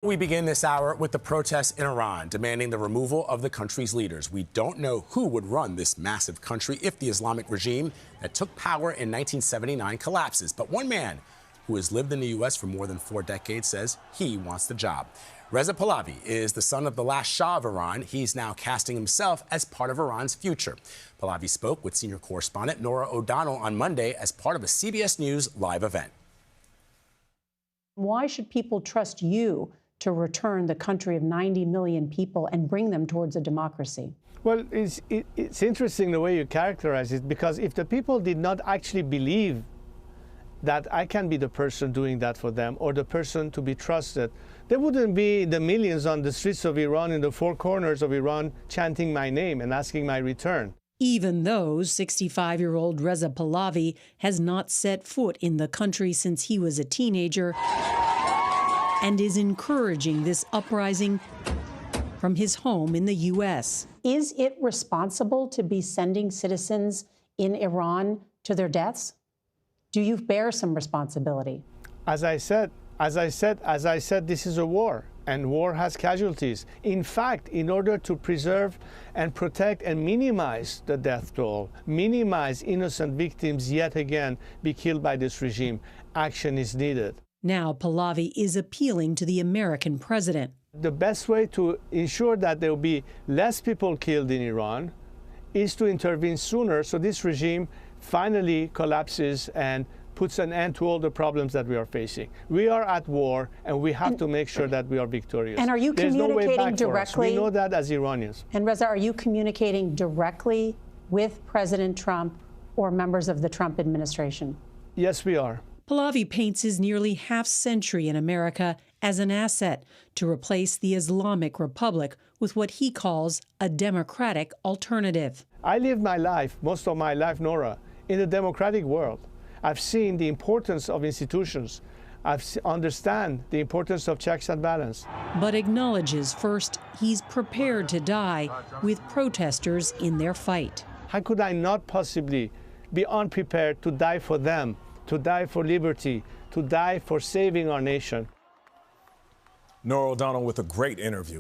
We begin this hour with the protests in Iran demanding the removal of the country's leaders. We don't know who would run this massive country if the Islamic regime that took power in 1979 collapses. But one man who has lived in the U.S. for more than 4 decades says he wants the job. Reza Pahlavi is the son of the last Shah of Iran. He's now casting himself as part of Iran's future. Pahlavi spoke with senior correspondent Norah O'Donnell on Monday as part of a CBS News live event. Why should people trust you to return the country of 90 million people and bring them towards a democracy? Well, it's interesting the way you characterize it, because if the people did not actually believe that I can be the person doing that for them or the person to be trusted, there wouldn't be the millions on the streets of Iran, in the 4 corners of Iran, chanting my name and asking my return. Even though 65-year-old Reza Pahlavi has not set foot in the country since he was a teenager and is encouraging this uprising from his home in the U.S. Is it responsible to be sending citizens in Iran to their deaths? Do you bear some responsibility? As I said, this is a war, and war has casualties. In fact, in order to preserve and protect and minimize the death toll, minimize innocent victims yet again be killed by this regime, action is needed. Now Pahlavi is appealing to the American president. The best way to ensure that there will be less people killed in Iran is to intervene sooner so this regime finally collapses and puts an end to all the problems that we are facing. We are at war, and we have to make sure that we are victorious. And are you communicating directly? We know that as Iranians. And Reza, are you communicating directly with President Trump or members of the Trump administration? Yes, we are. Pahlavi paints his nearly half-century in America as an asset to replace the Islamic Republic with what he calls a democratic alternative. I lived my life, most of my life, Norah, in a democratic world. I've seen the importance of institutions. I understand the importance of checks and balance. But acknowledges first he's prepared to die with protesters in their fight. How could I not possibly be unprepared to die for them, to die for liberty, to die for saving our nation? Norah O'Donnell with a great interview.